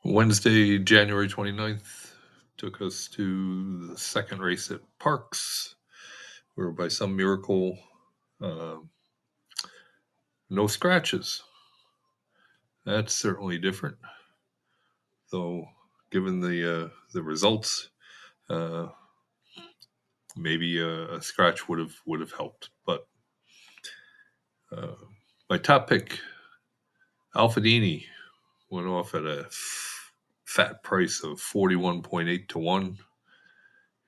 Wednesday, January 29th, took us to the second race at PARX, where by some miracle, no scratches. That's certainly different, though. Given the results, maybe a scratch would have helped. But my top pick, Alphadini, went off at a fat price of 41.8 to 1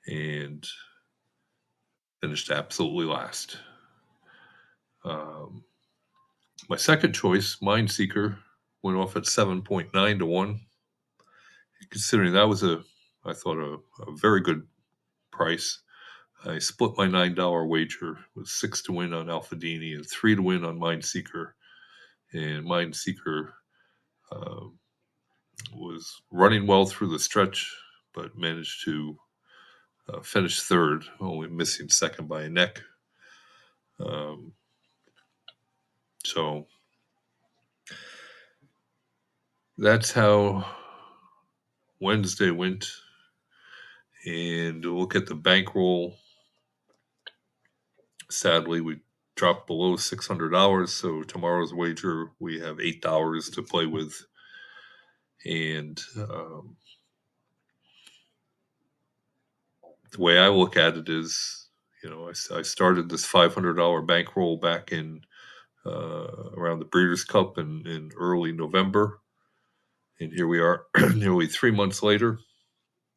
and finished absolutely last. My second choice, Mindseeker, went off at 7.9 to 1. Considering that was I thought, a very good price. I split my $9 wager with 6 to win on Alphadini and 3 to win on Mindseeker. And Mindseeker was running well through the stretch, but managed to finish third, only missing second by a neck. So that's how Wednesday went. And look at the bankroll. Sadly, we dropped below $600. So tomorrow's wager, we have $8 to play with. And the way I look at it is, I started this $500 bankroll back in around the Breeders' Cup in early November. And here we are nearly 3 months later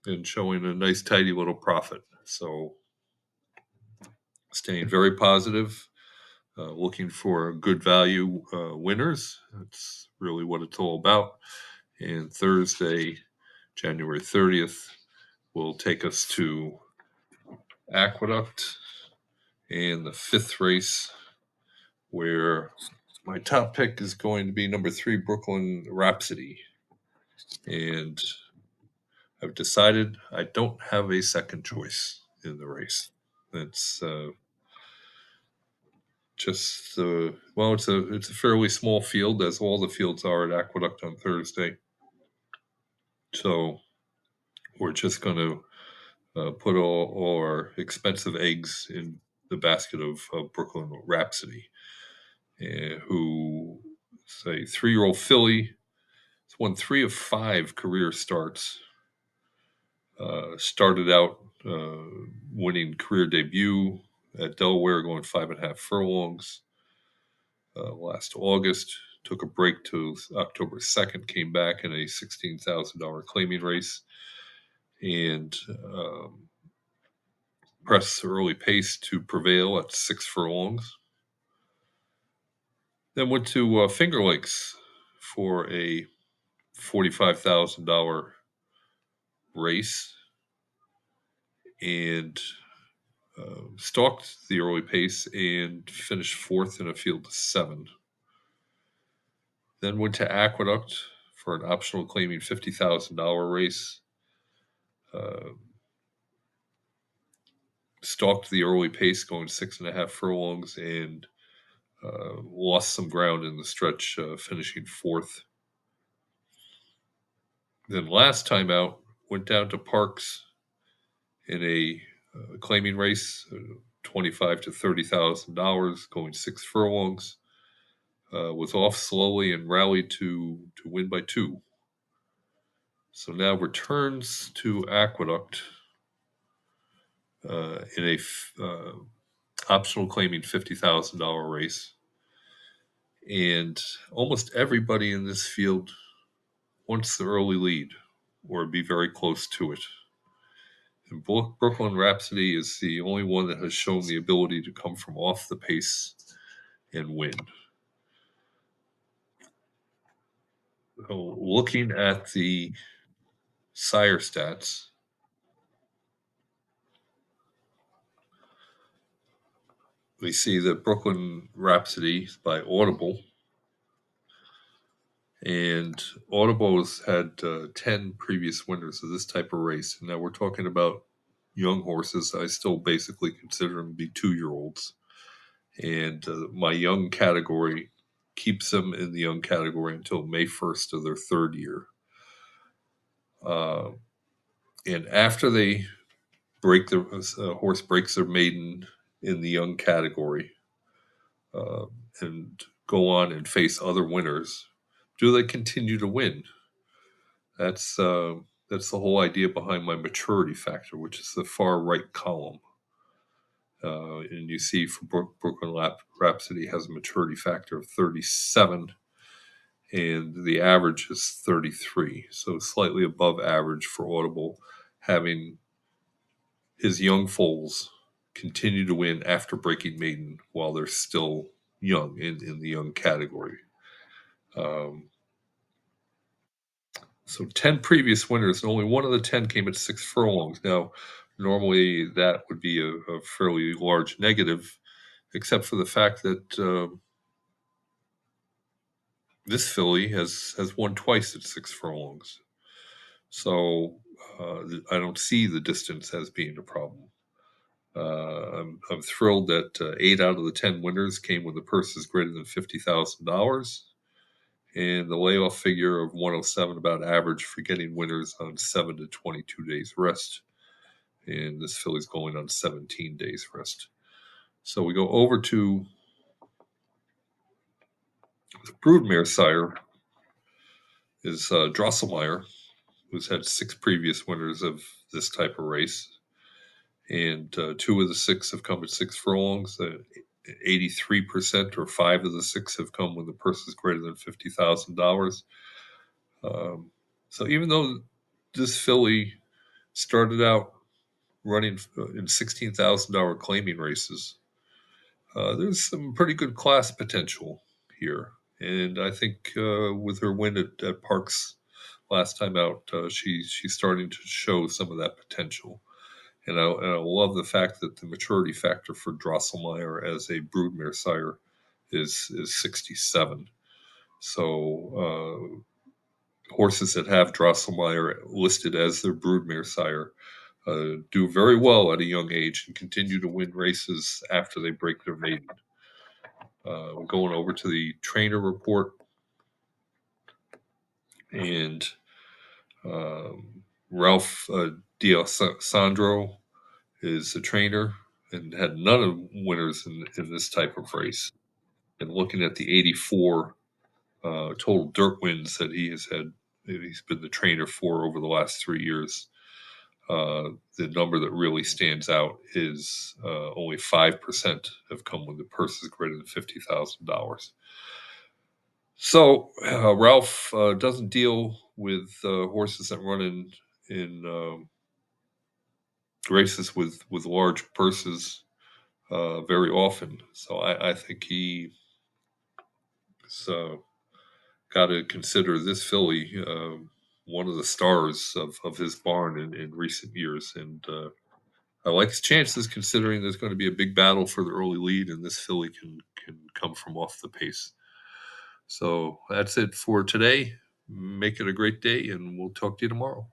and showing a nice, tidy little profit. So staying very positive, looking for good value winners. That's really what it's all about. And Thursday, January 30th, will take us to Aqueduct and the fifth race, where my top pick is going to be number 3, Brooklyn Rhapsody. And I've decided I don't have a second choice in the race. It's just well, it's a fairly small field, as all the fields are at Aqueduct on Thursday. So we're just going to put all our expensive eggs in the basket of Brooklyn Rhapsody, who is a 3-year-old filly. It's won 3 of 5 career starts. Started out winning career debut at Delaware, going 5.5 furlongs last August. Took a break to October 2nd, came back in a $16,000 claiming race, and pressed early pace to prevail at 6 furlongs. Then went to Finger Lakes for a $45,000 race and stalked the early pace and finished 4th in a field of 7. Then went to Aqueduct for an optional claiming $50,000 race. Stalked the early pace, going 6.5 furlongs, and lost some ground in the stretch, finishing 4th. Then last time out, went down to PARX in a claiming race, $25,000 to $30,000, going 6 furlongs. Was off slowly and rallied to win by 2. So now returns to Aqueduct in a optional claiming $50,000 race. And almost everybody in this field wants the early lead or be very close to it. And Brooklyn Rhapsody is the only one that has shown the ability to come from off the pace and win. So looking at the sire stats, we see that Brooklyn Rhapsody by Audible, and Audible has had 10 previous winners of this type of race. And now we're talking about young horses. I still basically consider them to be 2-year-olds. And my young category keeps them in the young category until May 1st of their 3rd year. Uh, and after they break the horse breaks their maiden in the young category, uh, and go on and face other winners, do they continue to win? That's uh, that's the whole idea behind my maturity factor, which is the far right column. And you see for Brooklyn Rhapsody has a maturity factor of 37, and the average is 33, so slightly above average for Audible, having his young foals continue to win after breaking maiden while they're still young in the young category. Um, so 10 previous winners, and only one of the 10 came at 6 furlongs. Now, normally that would be a fairly large negative, except for the fact that this filly has won twice at 6 furlongs. So I don't see the distance as being a problem. I'm thrilled that 8 out of the 10 winners came with the purses greater than $50,000, and the layoff figure of 107 about average for getting winners on 7 to 22 days rest. And this filly's going on 17 days rest. So we go over to the broodmare sire is Drosselmeyer, who's had 6 previous winners of this type of race. And 2 of the 6 have come at 6 furlongs. 83% or 5 of the 6 have come when the purse is greater than $50,000. So even though this filly started out running in $16,000 claiming races, there's some pretty good class potential here. And I think with her win at PARX last time out, she's starting to show some of that potential. And I love the fact that the maturity factor for Drosselmeyer as a broodmare sire is 67. So horses that have Drosselmeyer listed as their broodmare sire do very well at a young age and continue to win races after they break their maiden. We're going over to the trainer report, and Ralph D'Alessandro is a trainer and had none of winners in this type of race. And looking at the 84 total dirt wins that he has had, he's been the trainer for over the last 3 years. The number that really stands out is only 5% have come with the purses greater than $50,000. So Ralph doesn't deal with horses that run in races with large purses very often. So I think he's got to consider this filly one of the stars of his barn in recent years. And I like his chances considering there's going to be a big battle for the early lead, and this filly can come from off the pace. So that's it for today. Make it a great day, and we'll talk to you tomorrow.